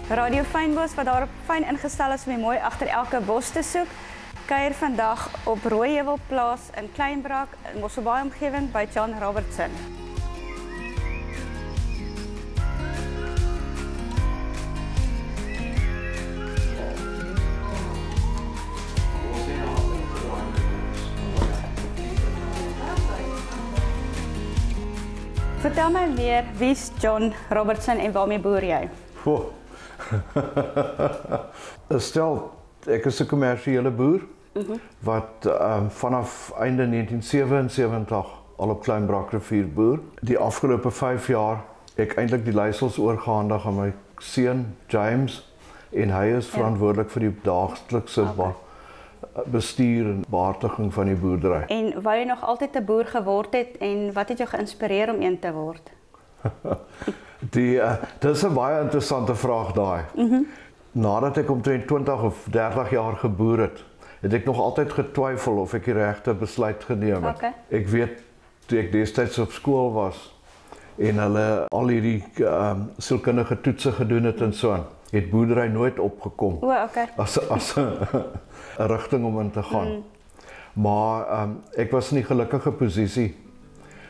Radio Fynbos, wat daarop fyn ingestel is om die mooi agter elke bos te soek, kuier vandag op Rooiheuwelplaas in Kleinbraak in Mosselbaai omgewing by John Robertson. Vertel my meer, wie is John Robertson en waarmee boer jy? Stel, ek is 'n kommersiële boer wat vanaf einde 1977 al op Kleinbraakrivier boer. Die afgelope 5 jaar ek eintlik die leiersels oorgehandig aan my seun James en hy is verantwoordelik vir die daaglikse bestuur en behartiging van die boerdery. En wou jy nog altyd 'n boer geword het en wat het jou geïnspireer om een te word? Dit is 'n baie interessante vraag daai. Nadat ek omtrent 20 of 30 jaar geboer het ek nog altyd getwyfel of ek die regte besluit geneem het. Okay. Ek weet, toe ek destyds op skool was en hulle al hierdie sielkundige toetse gedoen het en so aan, het boerdery nooit opgekom as 'n rigting om in te gaan. Maar ek was in die gelukkige posisie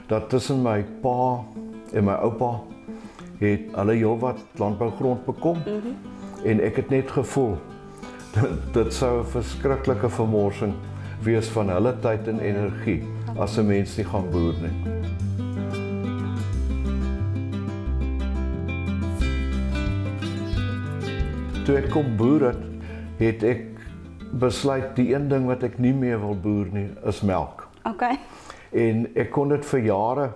dat tussen my pa en my oupa het hulle heelwat landbougrond bekom en ek het net gevoel dit sou 'n verskriklike vermorsing wees van hulle tyd en energie as 'n mens nie gaan boer nie. Toe ek kom boer het ek besluit die een ding wat ek nie meer wil boer nie is melk. Okay. En ek kon dit vir jare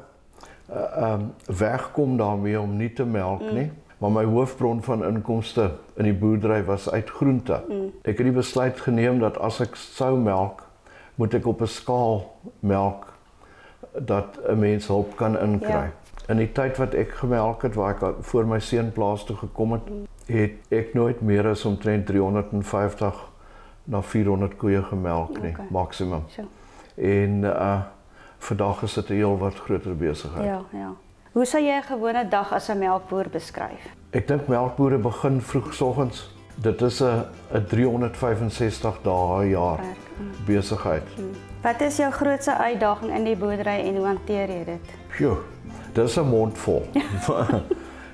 wegkom daarmee om nie te melk nie, maar my hoofbron van inkomste in die boerdery was uit groente. Ek het die besluit geneem dat as ek sou melk, moet ek op 'n skaal melk dat 'n mens hulp kan inkry. In die tyd wat ek gemelk het, waar ek voor my seun plaas toe gekom het, het ek nooit meer as omtrent 350 na 400 koeie gemelk nie, maksimum. En vandag is dit 'n heel wat groter besigheid. Ja. Hoe sou jy 'n gewone dag as 'n melkboer beskryf? Ek dink melkboere begin vroegoggends. Dit is 'n 365 dae 'n jaar besigheid. Wat is jou grootste uitdaging in die boerdery en hoe hanteer jy dit? Pjoe, dis 'n mond vol.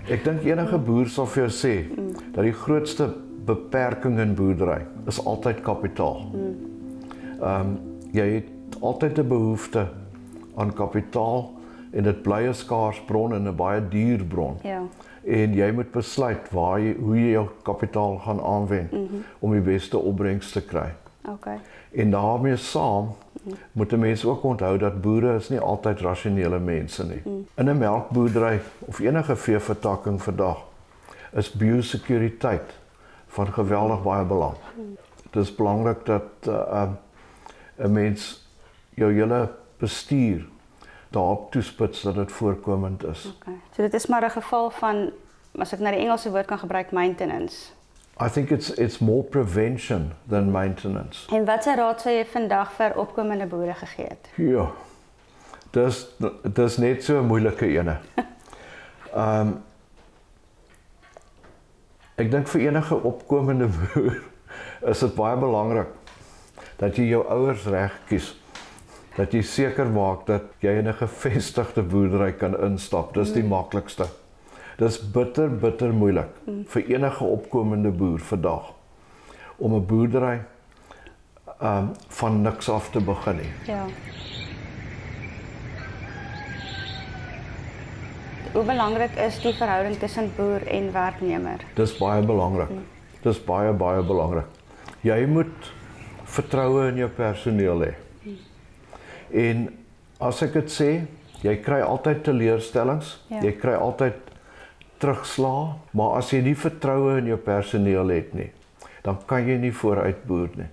Ek dink enige boer sal vir jou sê dat die grootste beperking in boerdery is altyd kapitaal. Jy het altyd 'n behoefte aan kapitaal en dit bly 'n skaars bron en 'n baie duur bron. Ja. En jy moet besluit hoe jy jou kapitaal gaan aanwend om die beste opbrengs te kry. Okay. En daarmee saam moet 'n mens ook onthou dat boere is nie altyd rasionele mense nie. In 'n melkboerdery of enige veevertakking vandag is biosekuriteit van geweldig baie belang. Dit is belangrik dat 'n mens jou hele bestuur daarop toespits dat dit voorkomend is. Okay. So dit is maar 'n geval van, as ek nou die Engelse woord kan gebruik, maintenance. I think it's more prevention than maintenance. En watse raad sou jy vandag vir opkomende boere gegee het? Ja. Dis net so 'n moeilike ene. Ek dink vir enige opkomende boer is dit baie belangrik dat jy jou ouers reg kies. Dat jy seker maak dat jy in 'n gevestigde boerdery kan instap. Dis die maklikste. Dis bitter moeilik vir enige opkomende boer vandag om 'n boerdery van niks af te begin nie. Ja. Hoe belangrik is die verhouding tussen boer en werknemer? Dis baie belangrik. Dis baie belangrik. Jy moet vertroue in jou personeel hê. En as ek dit sê, jy kry altyd teleurstellings, jy kry altyd terugslae, maar as jy nie vertroue in jou personeel het nie, dan kan jy nie vooruit boer nie.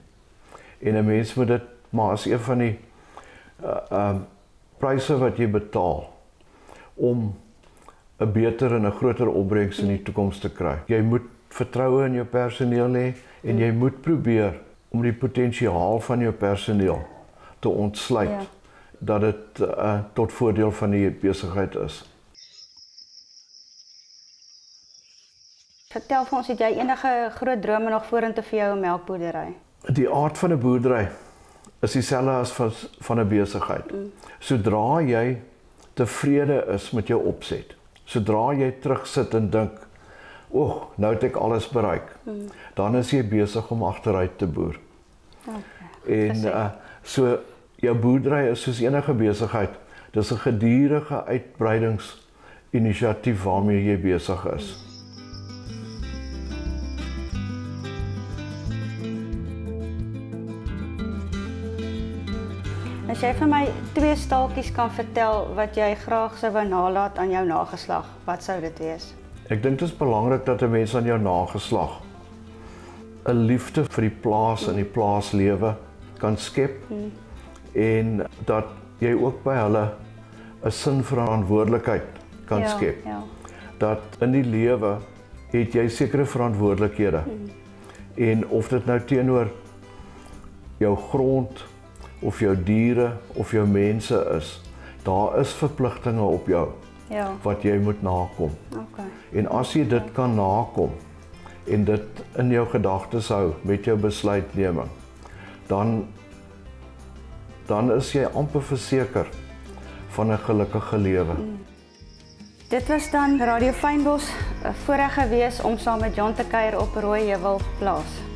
En 'n mens moet dit maar as een van die pryse wat jy betaal om 'n beter en 'n groter opbrengs in die toekoms te kry. Jy moet vertroue in jou personeel hê en jy moet probeer om die potensiaal van jou personeel te ontsluit dat dit tot voordeel van die besigheid is. Vertel vir ons, het jy enige groot drome nog vorentoe vir jou melkboerdery? Die aard van 'n boerdery is dieselfde as van 'n besigheid. Sodra jy tevrede is met jou opset, sodra jy terugsit en dink, nou het ek alles bereik, dan is jy besig om agteruit te boer. En so jou boerdery is soos enige besigheid, dis 'n gedurende uitbreidingsinisiatief waarmee jy besig is. As jy vir my 2 staaltjies kan vertel wat jy graag sou wou nalaat aan jou nageslag, wat sou dit wees? Ek dink dit is belangrik dat 'n mens aan jou nageslag 'n liefde vir die plaas en die plaaslewe kan skep en dat jy ook by hulle 'n sin verantwoordelikheid kan skep. Dat in die lewe het jy sekere verantwoordelikhede. En of dit nou teenoor jou grond of jou diere of jou mense is, daar is verpligtinge op jou wat jy moet nakom. En as jy dit kan nakom en dit in jou gedagtes hou met jou besluitneming, dan is jy amper verseker van 'n gelukkige lewe. Dit was dan Radio Fynbos, 'n voorreg gewees om saam met John te kuier op Rooiheuwel plaas.